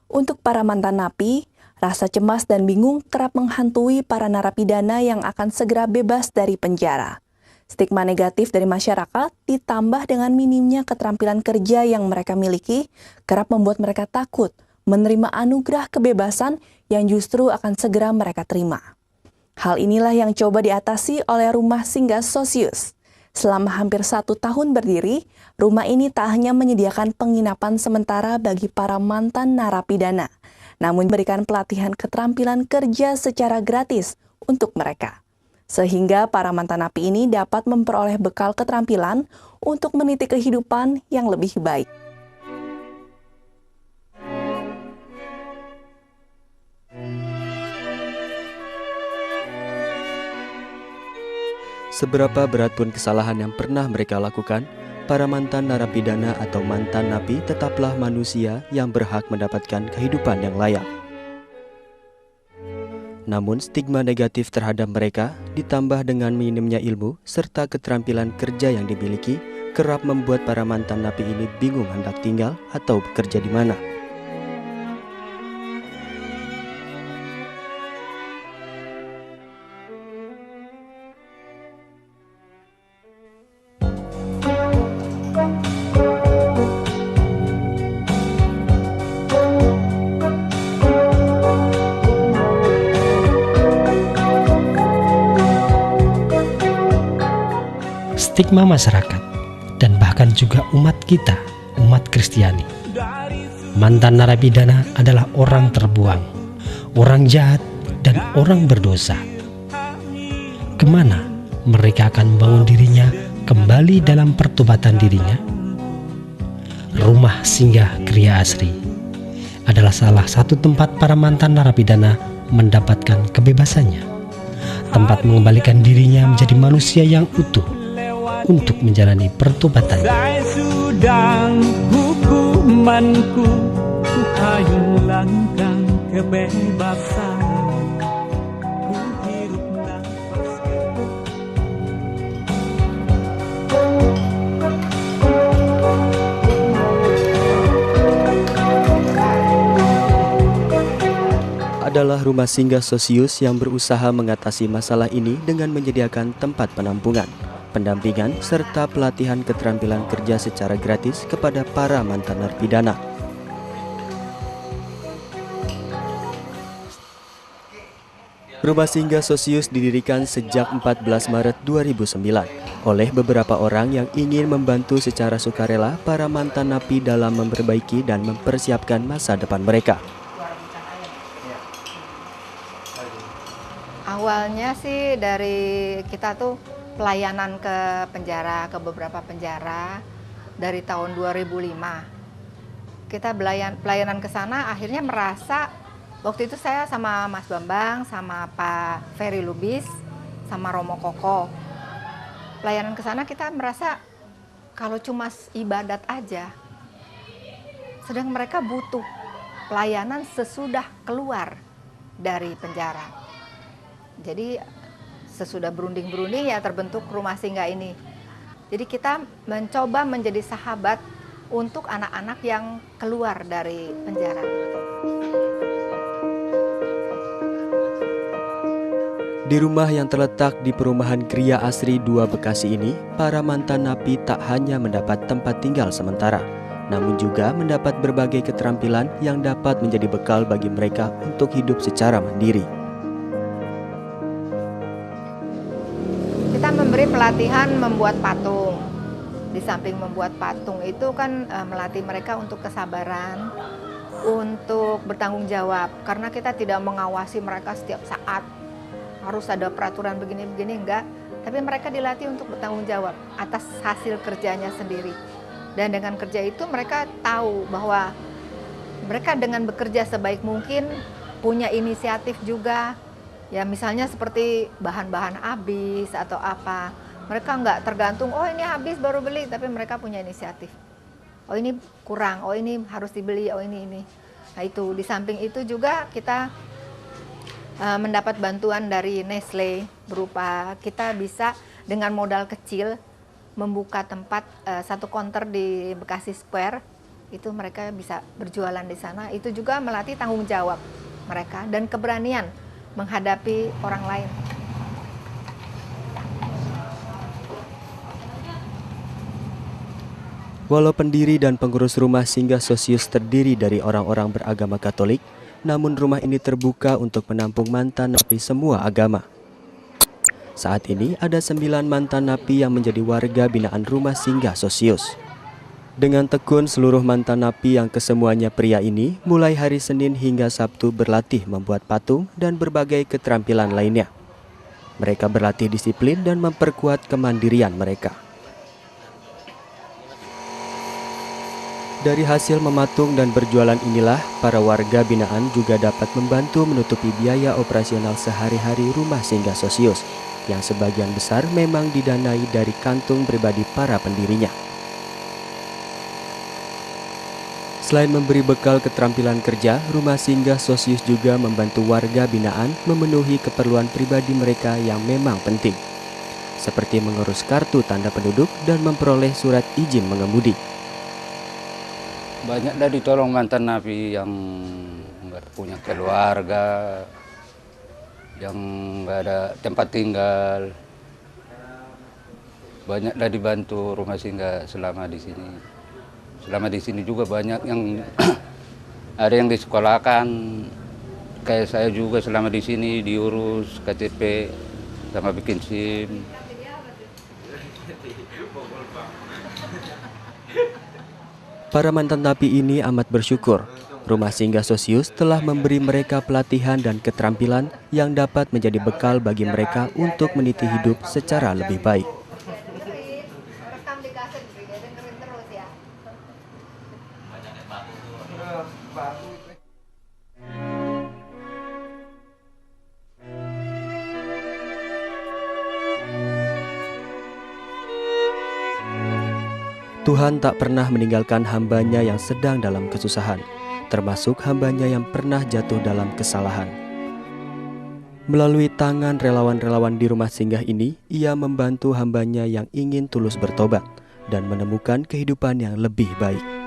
Untuk para mantan napi, rasa cemas dan bingung kerap menghantui para narapidana yang akan segera bebas dari penjara. Stigma negatif dari masyarakat ditambah dengan minimnya keterampilan kerja yang mereka miliki kerap membuat mereka takut menerima anugerah kebebasan yang justru akan segera mereka terima. Hal inilah yang coba diatasi oleh Rumah Singgah Sosius. Selama hampir 1 tahun berdiri, rumah ini tak hanya menyediakan penginapan sementara bagi para mantan narapidana, namun memberikan pelatihan keterampilan kerja secara gratis untuk mereka. Sehingga para mantan napi ini dapat memperoleh bekal keterampilan untuk meniti kehidupan yang lebih baik. Seberapa berat pun kesalahan yang pernah mereka lakukan, para mantan narapidana atau mantan napi tetaplah manusia yang berhak mendapatkan kehidupan yang layak. Namun stigma negatif terhadap mereka ditambah dengan minimnya ilmu serta keterampilan kerja yang dimiliki kerap membuat para mantan napi ini bingung hendak tinggal atau bekerja di mana. Stigma masyarakat dan bahkan juga umat kita, umat Kristiani. Mantan narapidana adalah orang terbuang, orang jahat, dan orang berdosa. Kemana mereka akan membangun dirinya kembali dalam pertobatan dirinya? Rumah Singgah Gria Asri adalah salah satu tempat para mantan narapidana mendapatkan kebebasannya. Tempat mengembalikan dirinya menjadi manusia yang utuh untuk menjalani pertobatan. Sudah hukumanku, ku hayung langkah kebebasan. Ku hirup nafas. Adalah Rumah Singgah Sosius yang berusaha mengatasi masalah ini dengan menyediakan tempat penampungan, pendampingan, serta pelatihan keterampilan kerja secara gratis kepada para mantan narapidana. Rumah Singgah Sosius didirikan sejak 14 Maret 2009 oleh beberapa orang yang ingin membantu secara sukarela para mantan napi dalam memperbaiki dan mempersiapkan masa depan mereka. Awalnya sih dari kita tuh pelayanan ke penjara, ke beberapa penjara dari tahun 2005. Kita pelayanan ke sana akhirnya merasa, waktu itu saya sama Mas Bambang, sama Pak Ferry Lubis, sama Romo Koko. Pelayanan ke sana kita merasa kalau cuma ibadat aja, sedang mereka butuh pelayanan sesudah keluar dari penjara. Jadi sesudah berunding-berunding ya terbentuk Rumah Singgah ini. Jadi kita mencoba menjadi sahabat untuk anak-anak yang keluar dari penjara. Di rumah yang terletak di perumahan Gria Asri 2 Bekasi ini, para mantan napi tak hanya mendapat tempat tinggal sementara, namun juga mendapat berbagai keterampilan yang dapat menjadi bekal bagi mereka untuk hidup secara mandiri. Kita memberi pelatihan membuat patung. Di samping membuat patung itu kan melatih mereka untuk kesabaran, untuk bertanggung jawab. Karena kita tidak mengawasi mereka setiap saat. Harus ada peraturan begini-begini, enggak. Tapi mereka dilatih untuk bertanggung jawab atas hasil kerjanya sendiri. Dan dengan kerja itu mereka tahu bahwa mereka dengan bekerja sebaik mungkin, punya inisiatif juga. Ya misalnya seperti bahan-bahan habis atau apa, mereka nggak tergantung, oh ini habis baru beli, tapi mereka punya inisiatif. Oh ini kurang, oh ini harus dibeli, oh ini. Nah itu, di samping itu juga kita mendapat bantuan dari Nestle, berupa kita bisa dengan modal kecil membuka tempat, satu counter di Bekasi Square, itu mereka bisa berjualan di sana. Itu juga melatih tanggung jawab mereka dan keberanian menghadapi orang lain. Walau pendiri dan pengurus rumah singgah Sosius terdiri dari orang-orang beragama Katolik, namun rumah ini terbuka untuk menampung mantan napi semua agama. Saat ini ada 9 mantan napi yang menjadi warga binaan rumah singgah Sosius. Dengan tekun seluruh mantan napi yang kesemuanya pria ini mulai hari Senin hingga Sabtu berlatih membuat patung dan berbagai keterampilan lainnya. Mereka berlatih disiplin dan memperkuat kemandirian mereka. Dari hasil mematung dan berjualan inilah, para warga binaan juga dapat membantu menutupi biaya operasional sehari-hari rumah singgah Sosius, yang sebagian besar memang didanai dari kantung pribadi para pendirinya. Selain memberi bekal keterampilan kerja, rumah singgah Sosius juga membantu warga binaan memenuhi keperluan pribadi mereka yang memang penting, seperti mengurus kartu tanda penduduk dan memperoleh surat izin mengemudi. Banyak dah ditolong mantan napi yang nggak punya keluarga, yang nggak ada tempat tinggal. Banyak dah dibantu rumah singgah selama di sini. Selama di sini juga banyak yang ada yang disekolahkan. Kayak saya juga selama di sini diurus KTP sama bikin SIM. Para mantan napi ini amat bersyukur. Rumah singgah Sosius telah memberi mereka pelatihan dan keterampilan yang dapat menjadi bekal bagi mereka untuk meniti hidup secara lebih baik. Tuhan tak pernah meninggalkan hamba-Nya yang sedang dalam kesusahan, termasuk hamba-Nya yang pernah jatuh dalam kesalahan. Melalui tangan relawan-relawan di rumah singgah ini, Ia membantu hamba-Nya yang ingin tulus bertobat dan menemukan kehidupan yang lebih baik.